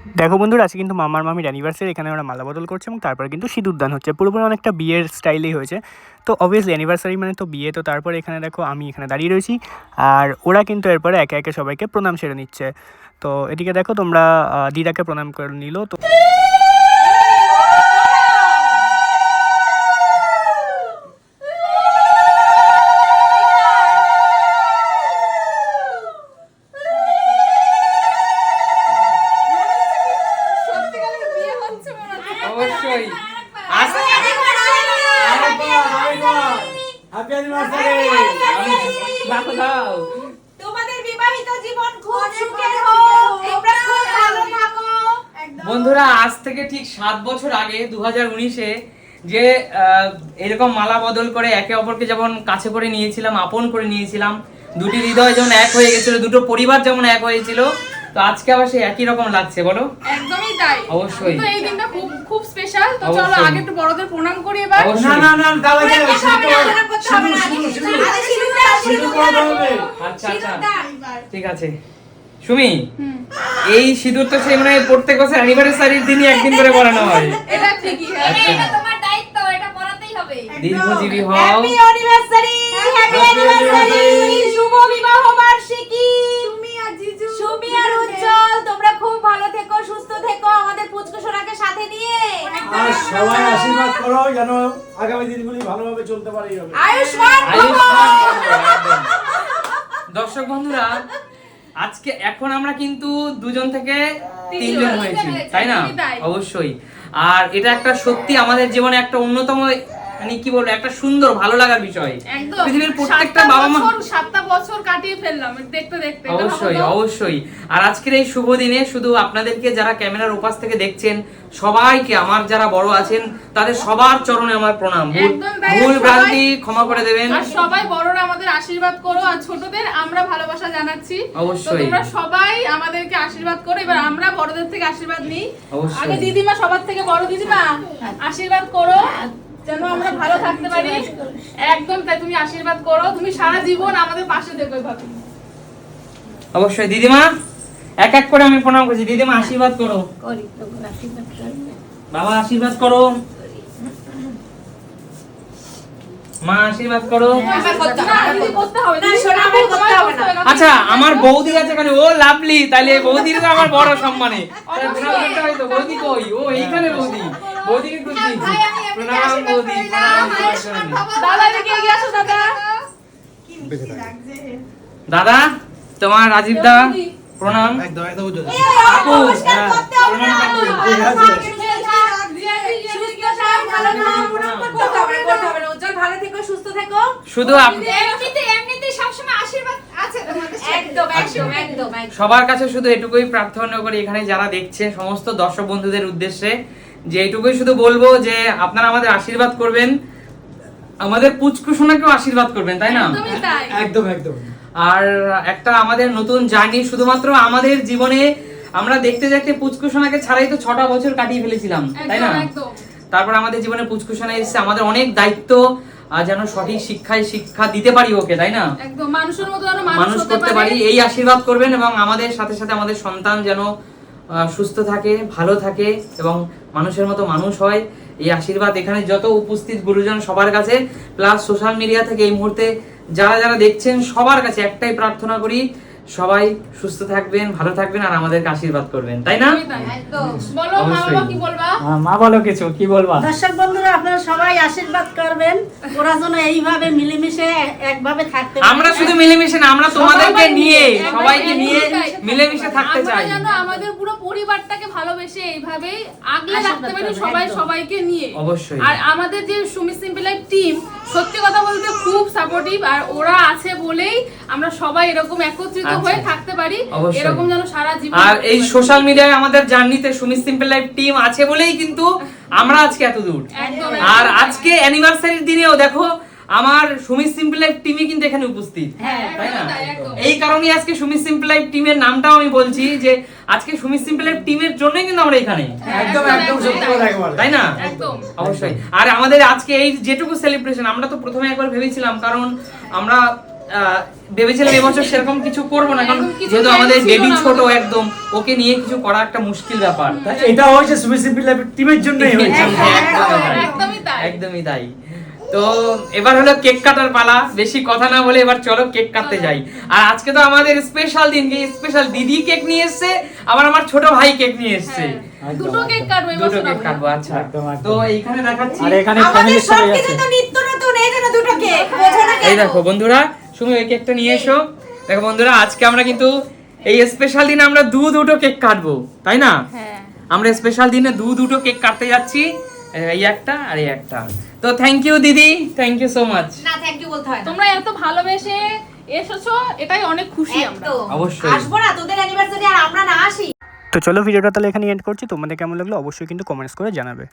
দেখো বন্ধুরা, আজকে কিন্তু মামার মামির অ্যানিভার্সারি। এখানে ওরা মালা বদল করছে এবং তারপরে কিন্তু সিঁদুরদান হচ্ছে। পুরোপুরি অনেকটা বিয়ের স্টাইলেই হয়েছে। তো অবভিয়াসলি অ্যানিভার্সারি মানে তো বিয়ে। তো তারপরে এখানে দেখো আমি এখানে দাঁড়িয়ে রয়েছি, আর ওরা কিন্তু এরপরে একে একে সবাইকে প্রণাম সেরে নিচ্ছে। তো এদিকে দেখো তোমরা, দিদাকে প্রণাম করে নিল। তো অবশ্যই বন্ধুরা, আজ থেকে ঠিক 7 বছর আগে 2019-এ যে এরকম মালা বদল করে একে অপরকে যেমন কাছে করে নিয়েছিলাম, আপন করে নিয়েছিলাম, দুটি হৃদয় যেমন এক হয়ে গেছিল, দুটো পরিবার যেমন এক হয়েছিল, তো আজকে আবার সেই একই রকম লাগছে, বলো? একদমই তাই। অবশ্যই তো এই দিনটা খুব খুব স্পেশাল। তো চলো আগে একটু বড়দের প্রণাম করি এবার। না না না, দাদা আচ্ছা আচ্ছা, ঠিক আছে। সুমি, এই সিঁদুর তো সেই মানে প্রত্যেক বছর অ্যানিভার্সারির দিনই একদিন করে পরানো হয়। এটা ঠিকই, হ্যাঁ এটা তোমার দায়িত্ব, এটা পড়াতেই হবে। দীর্ঘজীবী হও। হ্যাপি অ্যানিভার্সারি, হ্যাপি অ্যানিভার্সারি, শুভ বিবাহ বার্ষিকী। সুমি আর উজ্জ্বল, তোমরা খুব ভালো থেকো, সুস্থ থেকো, আমাদের পুচকু সোনাকে সাথে নিয়ে। আর সবাই আশীর্বাদ করো যেন আগামী দিনগুলি ভালোভাবে চলতে পারে। আয়ুষ্মান দর্শক বন্ধুরা, আজকে এখন আমরা কিন্তু দুজন থেকে তিনজন হয়েছি, তাই না? অবশ্যই। আর এটা একটা সত্যি আমাদের জীবনে একটা অন্যতম, মানে কি বলবো, একটা সুন্দর ভালো লাগার বিষয়। পৃথিবীর প্রত্যেকটা বাবা মা 7টা বছর কাটিয়ে ফেললাম দেখতে দেখতে। অবশ্যই অবশ্যই। আর আজকের এই শুভ দিনে শুধু আপনাদেরকে যারা ক্যামেরার ওপাশ থেকে দেখছেন সবাইকে, আমার যারা বড় আছেন তাদের সবার চরণে আমার প্রণাম। ভুল ভ্রান্তি ক্ষমা করে দেবেন। আর সবাই বড়রা আমাদের আশীর্বাদ করো, আর ছোটদের আমরা ভালোবাসা জানাচ্ছি। অবশ্যই তোমরা সবাই আমাদেরকে আশীর্বাদ করো। এবার আমরা বড়দের থেকে আশীর্বাদ নিই। অবশ্যই। আগে দিদিমা, সবার থেকে বড় দিদিমা আশীর্বাদ করো যেন আমরা ভালো থাকতে পারি। একদম তাই, তুমি আশীর্বাদ করো, তুমি সারা জীবন আমাদের পাশে থেকো এভাবে। অবশ্যই দিদিমা, এক এক করে আমি প্রণাম করছি। দিদিমা আশীর্বাদ করো। বাবা আশীর্বাদ করো। মা আশীর্বাদ করো। আচ্ছা, আমার বৌদি আছে এখানে, ও লাভলি, তাহলে বৌদির তো আমার বড় সম্মানে। বৌদি কই? ও এইখানে বৌদি। বৌদিকে খুঁজছি। প্রণাম বৌদি, প্রণাম। দাদা এদিকে এগিয়ে আসো দাদা। দাদা, তোমার রাজীব দা প্রণাম। একদম একদম আপু প্রণাম কাকু। শুধু এমনিতেই সবসময় আশীর্বাদ আছে তোমাদের সাথে। একদম একদম একদম। সবার কাছে শুধু এটুকুই প্রার্থনা করি, এখানে যারা দেখছে সমস্ত দর্শক বন্ধুদের উদ্দেশ্যে, যে এইটুকুই শুধু বলবো যে আপনারা আমাদের আশীর্বাদ করবেন, আমাদের পুচকু সোনাকেও আশীর্বাদ করবেন, তাই না? একদম একদম। আর একটা আমাদের নতুন জার্নি, শুধুমাত্র আমাদের জীবনে আমরা দেখতে দেখতে পুচকু সোনাকে ছাড়াই তো 6টা বছর কাটিয়ে ফেলেছিলাম, তাই না? তারপর আমাদের জীবনে পুচকু সোনা এসেছে, আমাদের অনেক দায়িত্ব, আর যেন সঠিক শিক্ষা দিতে পারি ওকে, তাই না? একদম মানুষের মতো যেন মানুষ করতে পারি, এই আশীর্বাদ করবেন। এবং আমাদের সাথে সাথে আমাদের সন্তান যেন সুস্থ থাকে, ভালো থাকে এবং মানুষের মতো মানুষ হয়, এই আশীর্বাদ এখানে যত উপস্থিত গুরুজন সবার কাছে, প্লাস সোশ্যাল মিডিয়া থেকে এই মুহূর্তে যারা যারা দেখছেন সবার কাছে একটাই প্রার্থনা করি, সবাই সুস্থ থাকবেন, ভালো থাকবেন আর আমাদেরকে আশীর্বাদ করবেন, তাই না? বলো মা, বাবা কি বলবা? মা বলো কিছু, কি বলবা? দর্শক বন্ধুরা, আপনারা সবাই আশীর্বাদ করবেন, ওরা যেন এইভাবে মিলেমিশে একভাবে থাকতে পারে। আমরা শুধু মিলেমিশে না, আমরা তোমাদেরকে নিয়ে, সবাইকে নিয়ে মিলেমিশে থাকতে চাই। আমরা যেন আমাদের পুরো পরিবারটাকে ভালোবেসে এইভাবেই আগলে রাখতে পারি, সবাই সবাইকে নিয়ে। অবশ্যই। আর আমাদের যে সুমি সিম্পল লাইফ টিম, সত্যি কথা বলতে খুব সাপোর্টিভ, আর ওরা আছে বলেই আমরা সবাই এরকম একত্রিত হয়ে থাকতে পারি, এরকম যেন সারা জীবন। আর এই সোশ্যাল মিডিয়ায় আমাদের জার্নিতে সুমি সিম্পল লাইফ টিম আছে বলেই কিন্তু আমরা আজকে এত দূর। আর আজকে অ্যানিভার্সারির দিনেও দেখো আমার সুমি সিম্পল লাইফ টিমই কিন্তু এখানে উপস্থিত, তাই না? এই কারণেই আজকে সুমি সিম্পল লাইফ টিমের নামটাও আমি বলছি যে আজকে সুমি সিম্পল লাইফ টিমের জন্যই কিন্তু আমরা এখানে, একদম একদম সত্যি কথা একবার, তাই না? একদম অবশ্যই। আর আমাদের আজকে এই যেটুকু সেলিব্রেশন, আমরা তো প্রথমে একবার ভেবেছিলাম, কারণ আমরা ভেবেছিলাম এবছর সেরকম কিছু করবো না, কারণ একদম কিছু যেহেতু plan আমাদের ছিল বেবি না ছোট আমাদের। একদম, ওকে নিয়ে কিছু করা একটা মুশকিল ব্যাপার। তা এটা হয়েছে সুমি সিম্পল লাইফের টিমের জন্যই হয়েছে। একদমই তাই। একদমই তাই। তো এবার হলো কেক কাটার পালা, বেশি কথা না বলে এবার চলো কেক কাটতে যাই। আর আজকে তো আমাদের স্পেশাল দিন, স্পেশাল দিদি কেক নিয়ে এসেছে, আবার আমার ছোট ভাই কেক নিয়ে এসেছে। হ্যাঁ, দুটো কেক কাটবো দুটো এবছর কেক আমরা। কাটবো, আচ্ছা। একদম, একদম। তো এইখানে দেখাচ্ছি, আর এখানে আমাদের ফ্যামিলির সবাই সবকিছু আছে। তো নিত্য নতুন, এই জন্য দুটো কেক, বোঝো না এই কেন? দেখো বন্ধুরা, সুমি ওই কেকটা নিয়ে এসো। দেখো বন্ধুরা, আজকে আমরা কিন্তু এই স্পেশাল দিনে আমরা দুটো কেক কাটবো, তাই না? হ্যাঁ। আমরা স্পেশাল দিনে দুটো কেক কাটতে যাচ্ছি, এই একটা আর এই একটা। তো থ্যাংক ইউ দিদি, থ্যাংক ইউ সো মাচ। না থ্যাংক ইউ বলতে হয় না। তোমরা এত ভালোবেসে এসেছো, এটাই অনেক খুশি আমরা। একদম। অবশ্যই। আসবো না তোদের অ্যানিভার্সারি আর আমরা না আসি? তো চলো ভিডিওটা তাহলে এখানে এন্ড করছি। তোমাদের কেমন লাগলো অবশ্যই কিন্তু কমেন্টস করে জানাবে।